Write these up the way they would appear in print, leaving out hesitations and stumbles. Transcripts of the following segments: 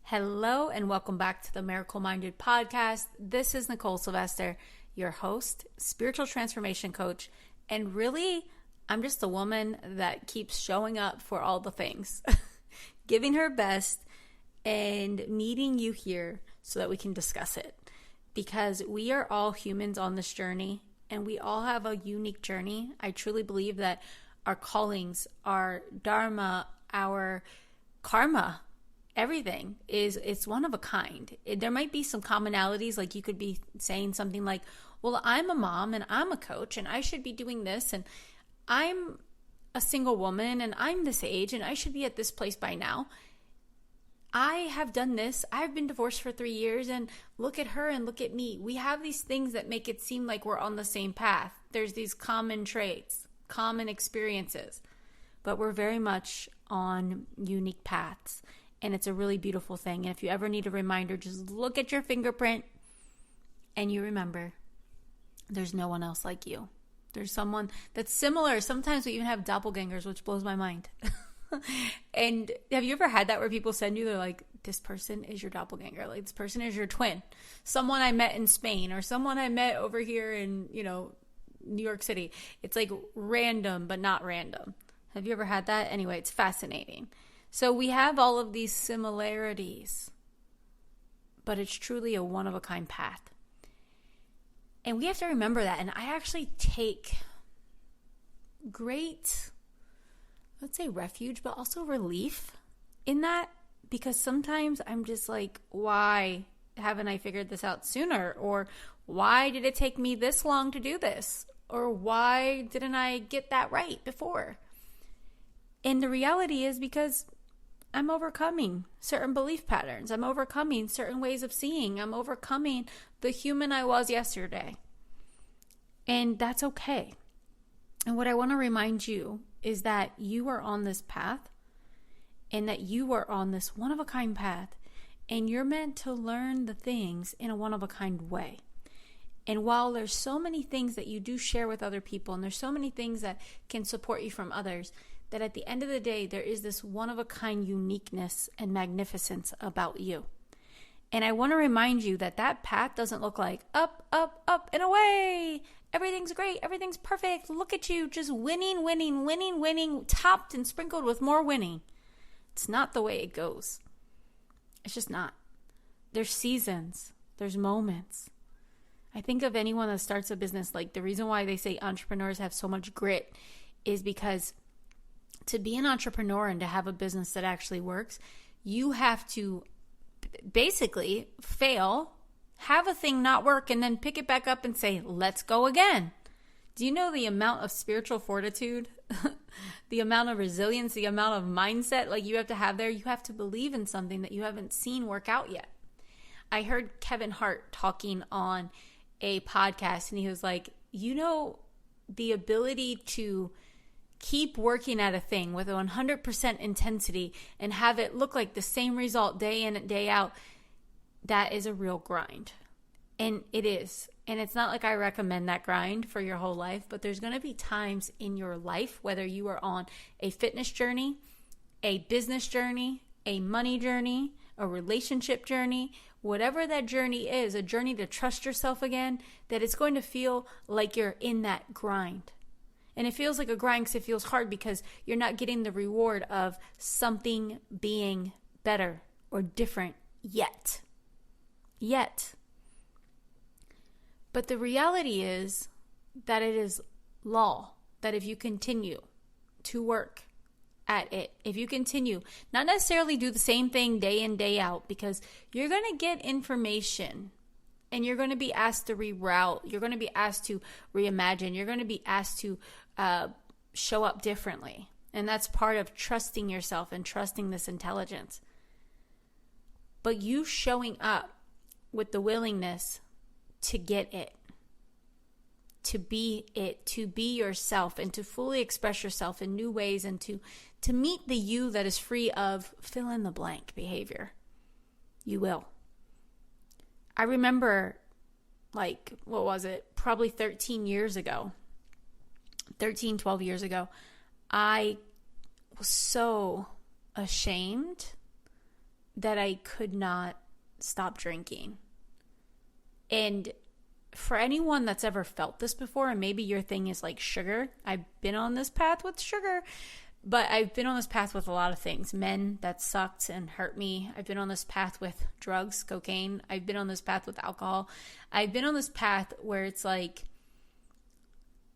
Hello and welcome back to the Miracle Minded Podcast. This is Nicole Sylvester, your host, spiritual transformation coach, and really, I'm just a woman that keeps showing up for all the things, giving her best and meeting you here so that we can discuss it. Because we are all humans on this journey and we all have a unique journey. I truly believe that our callings, our dharma, our karma, everything it's one of a kind. There might be some commonalities, like you could be saying something like, well, I'm a mom and I'm a coach and I should be doing this, and I'm a single woman and I'm this age and I should be at this place by now. I have done this. I've been divorced for 3 years and look at her and look at me. We have these things that make it seem like we're on the same path. There's these common traits, common experiences, but we're very much on unique paths. And it's a really beautiful thing. And if you ever need a reminder, just look at your fingerprint and you remember there's no one else like you. There's someone that's similar. Sometimes we even have doppelgangers, which blows my mind. And have you ever had that where people send you, they're like, this person is your doppelganger. Like, this person is your twin. Someone I met in Spain or someone I met over here in, New York City. It's like random, but not random. Have you ever had that? Anyway, it's fascinating. So we have all of these similarities, but it's truly a one-of-a-kind path. And we have to remember that. And I actually take great, let's say refuge, but also relief in that, because sometimes I'm just like, why haven't I figured this out sooner? Or why did it take me this long to do this? Or why didn't I get that right before? And the reality is because I'm overcoming certain belief patterns. I'm overcoming certain ways of seeing. I'm overcoming the human I was yesterday. And that's okay. And what I want to remind you is that you are on this path and that you are on this one-of-a-kind path. And you're meant to learn the things in a one-of-a-kind way. And while there's so many things that you do share with other people, and there's so many things that can support you from others, that at the end of the day, there is this one-of-a-kind uniqueness and magnificence about you. And I want to remind you that that path doesn't look like up, up, up, and away. Everything's great. Everything's perfect. Look at you, just winning, winning, winning, winning, topped and sprinkled with more winning. It's not the way it goes. It's just not. There's seasons. There's moments. I think of anyone that starts a business, like the reason why they say entrepreneurs have so much grit is because to be an entrepreneur and to have a business that actually works, you have to basically fail, have a thing not work, and then pick it back up and say, let's go again. Do you know the amount of spiritual fortitude, the amount of resilience, the amount of mindset like you have to have there? You have to believe in something that you haven't seen work out yet. I heard Kevin Hart talking on a podcast, and he was like, the ability to keep working at a thing with 100% intensity and have it look like the same result day in and day out, that is a real grind. And it is. And it's not like I recommend that grind for your whole life, but there's going to be times in your life, whether you are on a fitness journey, a business journey, a money journey, a relationship journey, whatever that journey is, a journey to trust yourself again, that it's going to feel like you're in that grind. And it feels like a grind because it feels hard because you're not getting the reward of something being better or different yet. But the reality is that it is law, that if you continue to work at it, if you continue, not necessarily do the same thing day in, day out, because you're going to get information and you're going to be asked to reroute, you're going to be asked to reimagine, you're going to be asked to show up differently. And that's part of trusting yourself and trusting this intelligence. But you showing up with the willingness to get it, to be yourself, and to fully express yourself in new ways, and to meet the you that is free of fill in the blank behavior. You will. I remember, probably 13 years ago, 12 years ago, I was so ashamed that I could not stop drinking. And for anyone that's ever felt this before, and maybe your thing is like sugar, I've been on this path with sugar, but I've been on this path with a lot of things. Men that sucked and hurt me. I've been on this path with drugs, cocaine. I've been on this path with alcohol. I've been on this path where it's like,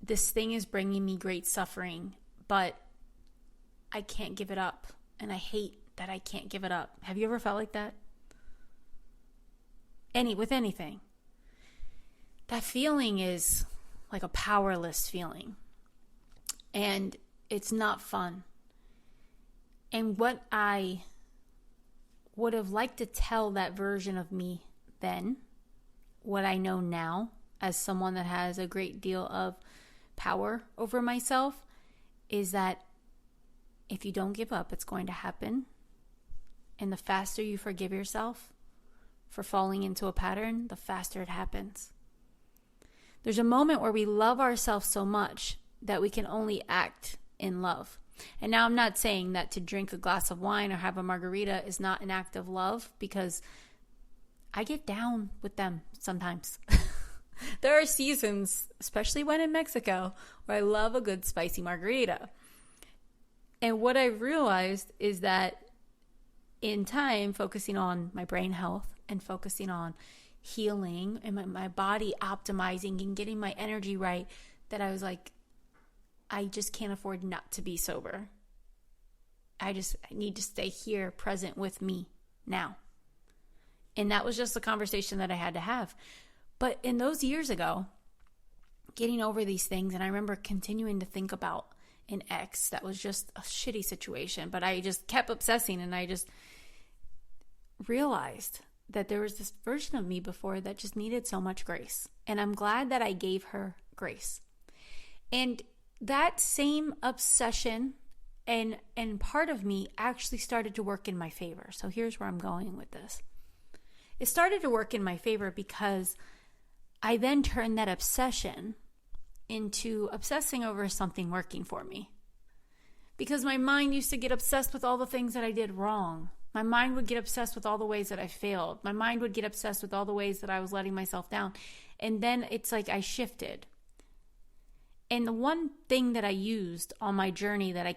this thing is bringing me great suffering, but I can't give it up. And I hate that I can't give it up. Have you ever felt like that? With anything. That feeling is like a powerless feeling. And it's not fun. And what I would have liked to tell that version of me then, what I know now as someone that has a great deal of power over myself, is that if you don't give up, it's going to happen. And the faster you forgive yourself for falling into a pattern, the faster it happens. There's a moment where we love ourselves so much that we can only act in love. And now I'm not saying that to drink a glass of wine or have a margarita is not an act of love, because I get down with them sometimes. There are seasons, especially when in Mexico, where I love a good spicy margarita. And what I've realized is that in time, focusing on my brain health and focusing on healing and my body optimizing and getting my energy right, that I was like, I just can't afford not to be sober. I need to stay here present with me now. And that was just the conversation that I had to have. But in those years ago, getting over these things, and I remember continuing to think about an ex that was just a shitty situation, but I just kept obsessing, and I just realized that there was this version of me before that just needed so much grace. And I'm glad that I gave her grace. And that same obsession and part of me actually started to work in my favor. So here's where I'm going with this. It started to work in my favor because I then turned that obsession into obsessing over something working for me. Because my mind used to get obsessed with all the things that I did wrong. My mind would get obsessed with all the ways that I failed. My mind would get obsessed with all the ways that I was letting myself down. And then it's like I shifted. And the one thing that I used on my journey that I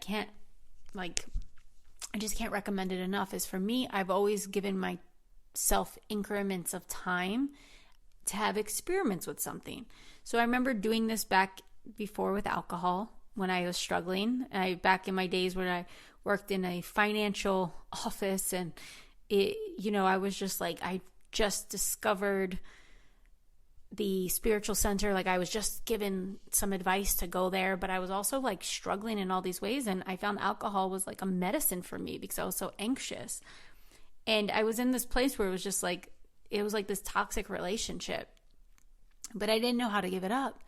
just can't recommend it enough is, for me, I've always given myself increments of time to have experiments with something. So I remember doing this back before with alcohol when I was struggling. Back in my days when I worked in a financial office, and I was just like, I just discovered the spiritual center. Like, I was just given some advice to go there, but I was also like struggling in all these ways. And I found alcohol was like a medicine for me because I was so anxious. And I was in this place where it was just like, it was like this toxic relationship, but I didn't know how to give it up.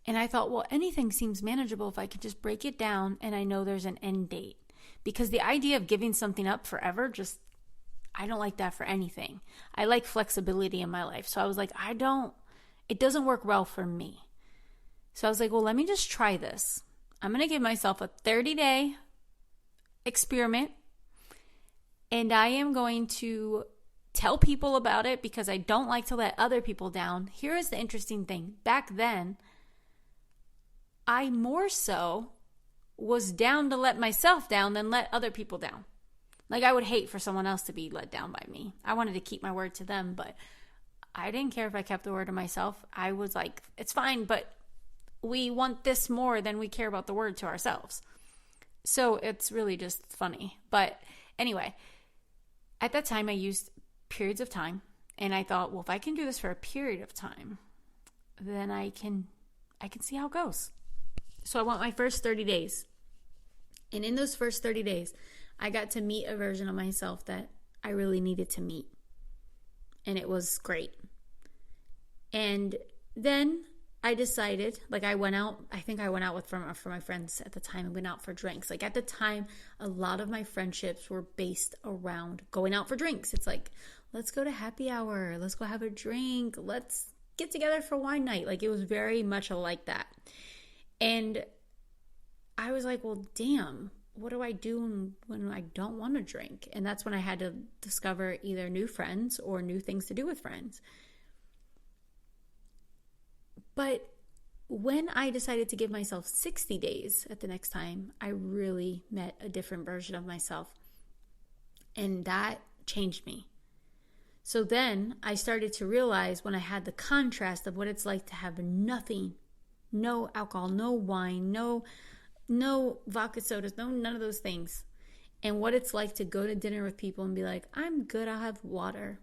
And I thought, well, anything seems manageable if I could just break it down and I know there's an end date. Because the idea of giving something up forever, I don't like that for anything. I like flexibility in my life. So I was like, it doesn't work well for me. So I was like, well, let me just try this. I'm going to give myself a 30-day experiment, and I am going to tell people about it because I don't like to let other people down. Here is the interesting thing. Back then, I more so was down to let myself down than let other people down. Like, I would hate for someone else to be let down by me. I wanted to keep my word to them, but I didn't care if I kept the word to myself. I was like, it's fine, but we want this more than we care about the word to ourselves. So it's really just funny. But anyway, at that time I used periods of time, and I thought, well, if I can do this for a period of time, then I can see how it goes. So I went my first 30 days. And in those first 30 days, I got to meet a version of myself that I really needed to meet. And it was great. And then I decided, like, I went out for my friends at the time, and went out for drinks. Like, at the time, a lot of my friendships were based around going out for drinks. It's like, let's go to happy hour. Let's go have a drink. Let's get together for wine night. Like, it was very much like that. And I was like, well, damn, what do I do when I don't want to drink? And that's when I had to discover either new friends or new things to do with friends. But when I decided to give myself 60 days at the next time, I really met a different version of myself. And that changed me. So then I started to realize when I had the contrast of what it's like to have nothing, no alcohol, no wine, no vodka sodas, none of those things. And what it's like to go to dinner with people and be like, I'm good, I'll have water,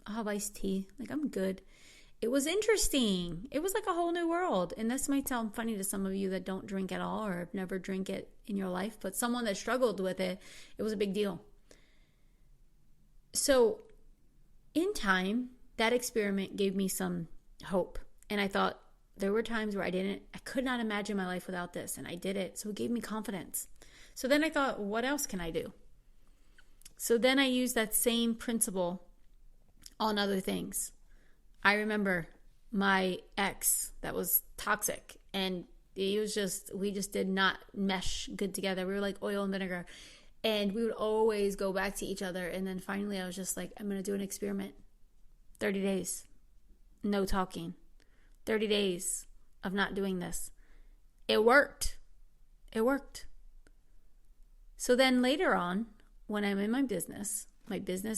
I'll have iced tea, like I'm good. It was interesting. It was like a whole new world. And this might sound funny to some of you that don't drink at all or have never drank it in your life, but someone that struggled with it, it was a big deal. So in time, that experiment gave me some hope. And I thought there were times where I could not imagine my life without this. And I did it. So it gave me confidence. So then I thought, what else can I do? So then I used that same principle on other things. I remember my ex that was toxic, and we just did not mesh good together. We were like oil and vinegar, and we would always go back to each other. And then finally I was just like, I'm going to do an experiment. 30 days, no talking, 30 days of not doing this. It worked. So then later on, when I'm in my business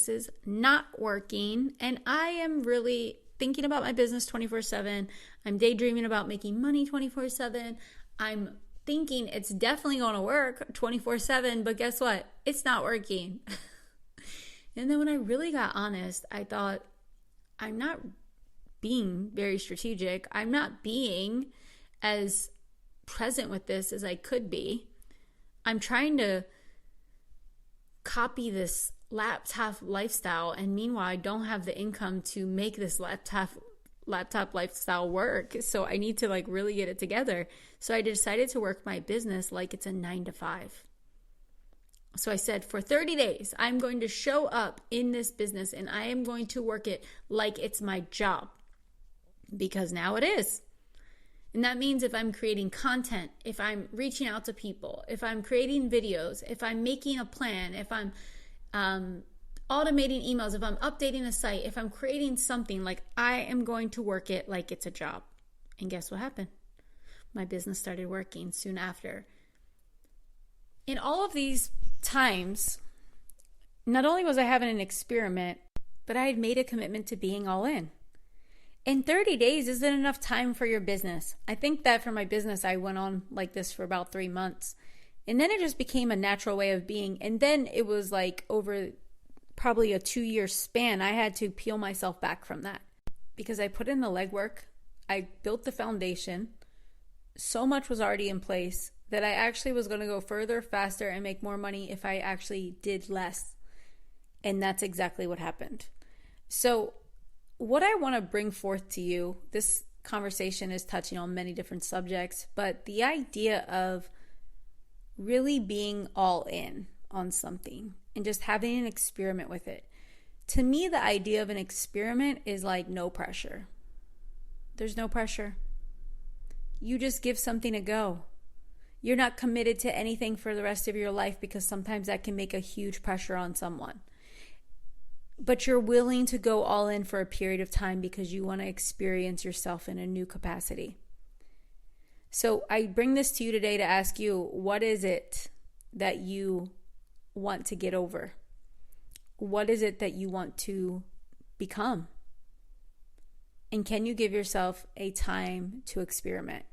is not working, and I am really thinking about my business 24/7. I'm daydreaming about making money 24/7. I'm thinking it's definitely going to work 24/7, but guess what? It's not working. And then when I really got honest, I thought, I'm not being very strategic. I'm not being as present with this as I could be. I'm trying to copy this laptop lifestyle, and meanwhile I don't have the income to make this laptop lifestyle work. So I need to really get it together. So I decided to work my business like it's a 9-to-5. So I said, for 30 days I'm going to show up in this business and I am going to work it like it's my job, because now it is. And that means if I'm creating content, if I'm reaching out to people, if I'm creating videos, if I'm making a plan, if I'm automating emails, if I'm updating a site, if I'm creating something, I am going to work it like it's a job. And guess what happened? My business started working soon after. In all of these times, not only was I having an experiment, but I had made a commitment to being all in. And 30 days isn't enough time for your business. I think that for my business, I went on like this for about 3 months. And then it just became a natural way of being. And then it was over probably a 2-year span, I had to peel myself back from that. Because I put in the legwork, I built the foundation. So much was already in place that I actually was going to go further, faster, and make more money if I actually did less. And that's exactly what happened. So what I want to bring forth to you, this conversation is touching on many different subjects, but the idea of really being all in on something and just having an experiment with it. To me, the idea of an experiment is no pressure. There's no pressure. You just give something a go. You're not committed to anything for the rest of your life, because sometimes that can make a huge pressure on someone. But you're willing to go all in for a period of time because you want to experience yourself in a new capacity. So I bring this to you today to ask you, what is it that you want to get over? What is it that you want to become? And can you give yourself a time to experiment?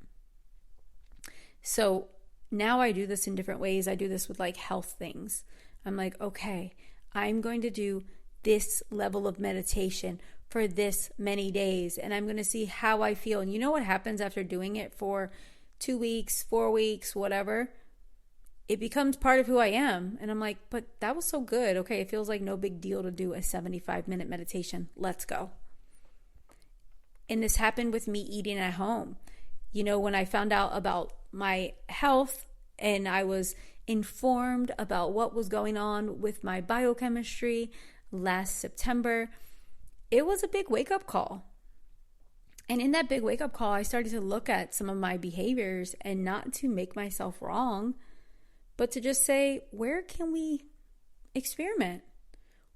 So now I do this in different ways. I do this with health things. I'm okay, I'm going to do this level of meditation for this many days, and I'm going to see how I feel. And you know what happens after doing it for 2 weeks, 4 weeks, whatever? It becomes part of who I am. And I'm but that was so good. Okay, it feels like no big deal to do a 75-minute meditation. Let's go. And this happened with me eating at home. When I found out about my health and I was informed about what was going on with my biochemistry last September, it was a big wake-up call. And in that big wake-up call, I started to look at some of my behaviors, and not to make myself wrong, but to just say, where can we experiment?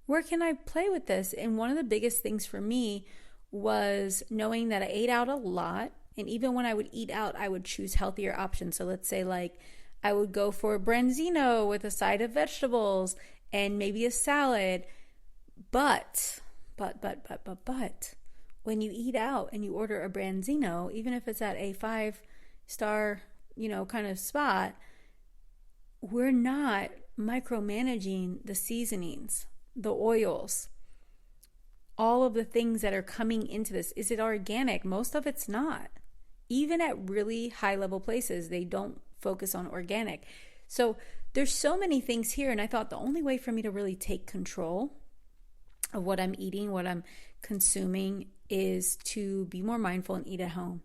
Where can I play with this? And one of the biggest things for me was knowing that I ate out a lot. And even when I would eat out, I would choose healthier options. So let's say like I would go for a branzino with a side of vegetables and maybe a salad. But, when you eat out and you order a branzino, even if it's at a 5-star, kind of spot, we're not micromanaging the seasonings, the oils, all of the things that are coming into this. Is it organic? Most of it's not. Even at really high level places, they don't focus on organic. So there's so many things here. And I thought the only way for me to really take control of what I'm eating, what I'm consuming, is to be more mindful and eat at home.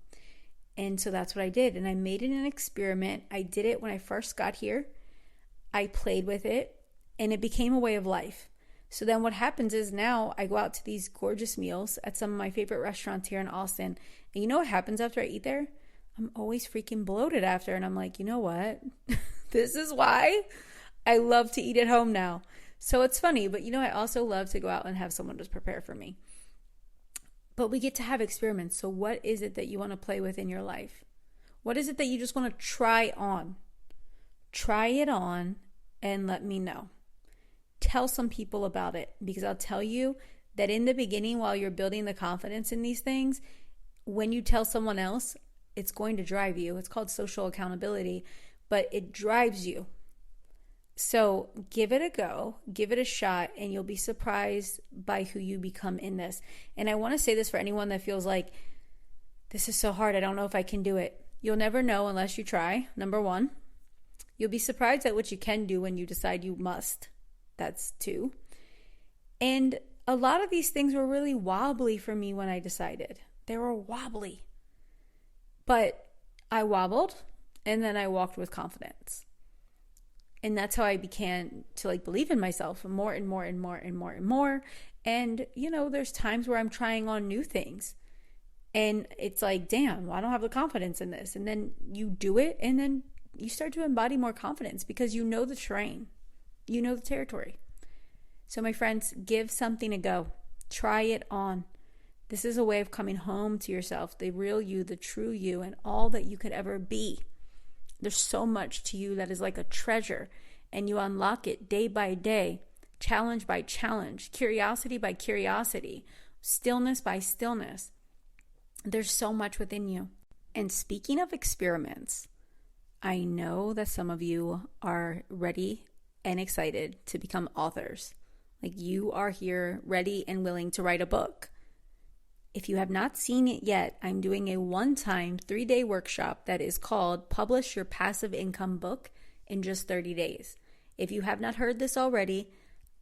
And so that's what I did. And I made it an experiment. I did it when I first got here. I played with it and it became a way of life. So then what happens is now I go out to these gorgeous meals at some of my favorite restaurants here in Austin. And you know what happens after I eat there? I'm always freaking bloated after. And I'm like, you know what? This is why I love to eat at home now. So it's funny, but I also love to go out and have someone just prepare for me. But we get to have experiments. So what is it that you want to play with in your life? What is it that you just want to try on? Try it on and let me know. Tell some people about it, because I'll tell you that in the beginning, while you're building the confidence in these things, when you tell someone else, it's going to drive you. It's called social accountability, but it drives you. So give it a go, give it a shot, and you'll be surprised by who you become in this. And I want to say this for anyone that feels like, this is so hard, I don't know if I can do it. You'll never know unless you try, number one. You'll be surprised at what you can do when you decide you must. That's 2. And a lot of these things were really wobbly for me when I decided. They were wobbly. But I wobbled, and then I walked with confidence. And that's how I began to believe in myself more and more and more and more and more. And, there's times where I'm trying on new things. And it's like, damn, well, I don't have the confidence in this. And then you do it, and then you start to embody more confidence because you know the terrain. You know the territory. So my friends, give something a go. Try it on. This is a way of coming home to yourself, the real you, the true you, and all that you could ever be. There's so much to you that is like a treasure, and you unlock it day by day, challenge by challenge, curiosity by curiosity, stillness by stillness. There's so much within you. And speaking of experiments, I know that some of you are ready and excited to become authors. You are here ready and willing to write a book. If you have not seen it yet, I'm doing a one-time 3-day workshop that is called Publish Your Passive Income Book in Just 30 Days. If you have not heard this already,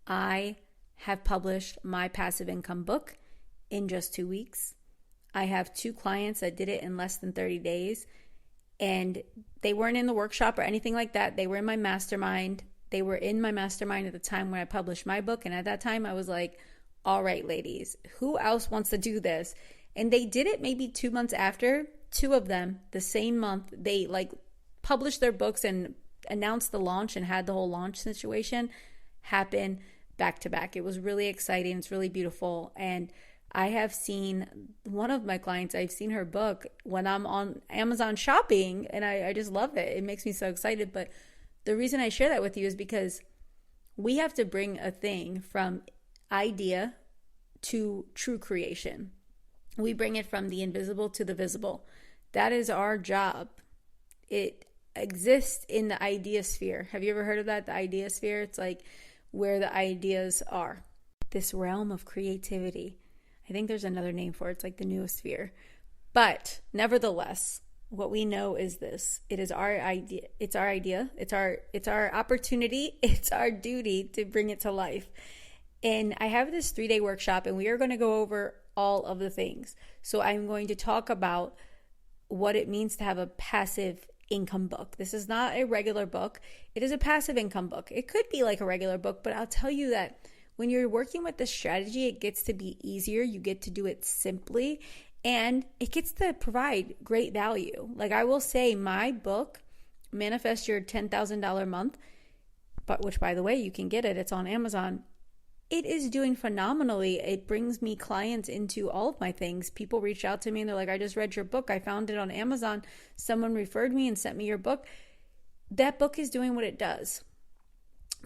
I have published my passive income book in just 2 weeks. I have 2 clients that did it in less than 30 days, and they weren't in the workshop or anything like that. They were in my mastermind. They were in my mastermind at the time when I published my book, and at that time I was like, all right, ladies, who else wants to do this? And they did it maybe 2 months after. 2 of them, the same month, they published their books and announced the launch and had the whole launch situation happen back to back. It was really exciting. It's really beautiful. And I have seen one of my clients, I've seen her book when I'm on Amazon shopping, and I just love it. It makes me so excited. But the reason I share that with you is because we have to bring a thing from idea to true creation. We bring it from the invisible to the visible. That is our job. It exists in the idea sphere. Have you ever heard of that? The idea sphere? It's where the ideas are. This realm of creativity. I think there's another name for it. It's the noosphere. But nevertheless, what we know is this. It is our idea. It's our idea. It's our opportunity. It's our duty to bring it to life. And I have this 3-day workshop, and we are going to go over all of the things. So I'm going to talk about what it means to have a passive income book. This is not a regular book. It is a passive income book. It could be like a regular book, but I'll tell you that when you're working with this strategy, it gets to be easier. You get to do it simply, and it gets to provide great value. I will say, my book Manifest Your $10,000 month, but which, by the way, you can get it. It's on Amazon. It is doing phenomenally. It brings me clients into all of my things. People reach out to me and they're like, I just read your book. I found it on Amazon. Someone referred me and sent me your book. That book is doing what it does.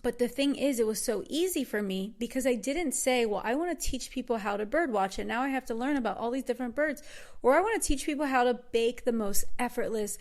But the thing is, it was so easy for me because I didn't say, well, I want to teach people how to bird watch, and now I have to learn about all these different birds. Or I want to teach people how to bake the most effortless,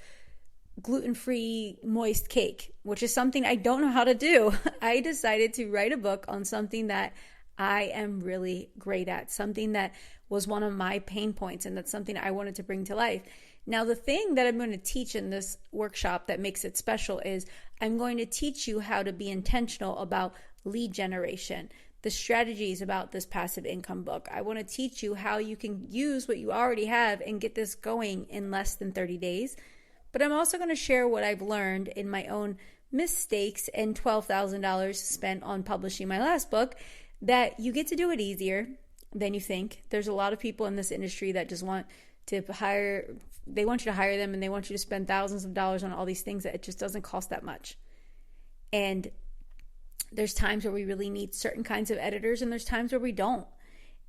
gluten-free, moist cake, which is something I don't know how to do. I decided to write a book on something that I am really great at, something that was one of my pain points, and that's something I wanted to bring to life. Now, the thing that I'm going to teach in this workshop that makes it special is I'm going to teach you how to be intentional about lead generation, the strategies about this passive income book. I want to teach you how you can use what you already have and get this going in less than 30 days. But I'm also going to share what I've learned in my own mistakes and $12,000 spent on publishing my last book, that you get to do it easier than you think. There's a lot of people in this industry that just want to hire, they want you to hire them and they want you to spend thousands of dollars on all these things that it just doesn't cost that much. And there's times where we really need certain kinds of editors and there's times where we don't.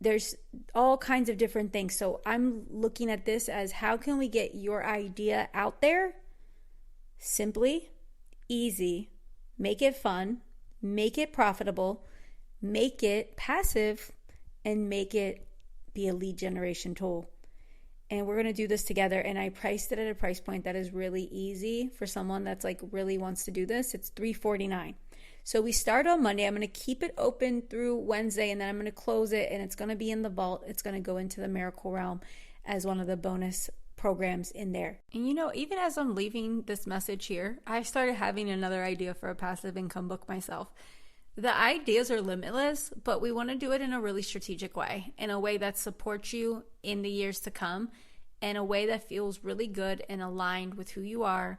There's all kinds of different things. So I'm looking at this as, how can we get your idea out there simply, easy, make it fun, make it profitable, make it passive, and make it be a lead generation tool. And we're going to do this together. And I priced it at a price point that is really easy for someone that's like really wants to do this. It's $349. So we start on Monday. I'm going to keep it open through Wednesday, and then I'm going to close it, and it's going to be in the vault. It's going to go into the Miracle Realm as one of the bonus programs in there. And you know, even as I'm leaving this message here, I started having another idea for a passive income book myself. The ideas are limitless, but we want to do it in a really strategic way, in a way that supports you in the years to come, in a way that feels really good and aligned with who you are,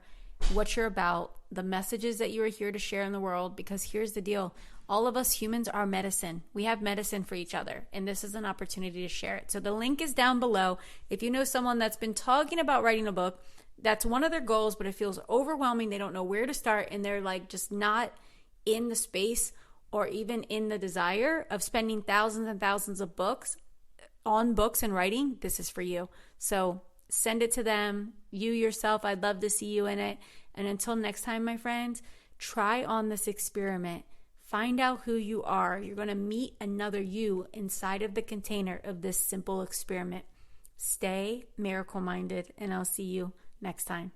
what you're about, the messages that you are here to share in the world. Because here's the deal. All of us humans are medicine. We have medicine for each other, and this is an opportunity to share it. So the link is down below. If you know someone that's been talking about writing a book, that's one of their goals, but it feels overwhelming. They don't know where to start, and they're like just not in the space or even in the desire of spending thousands and thousands of books on books and writing, this is for you. So send it to them. You yourself, I'd love to see you in it. And until next time, my friends, try on this experiment. Find out who you are. You're going to meet another you inside of the container of this simple experiment. Stay miracle-minded, and I'll see you next time.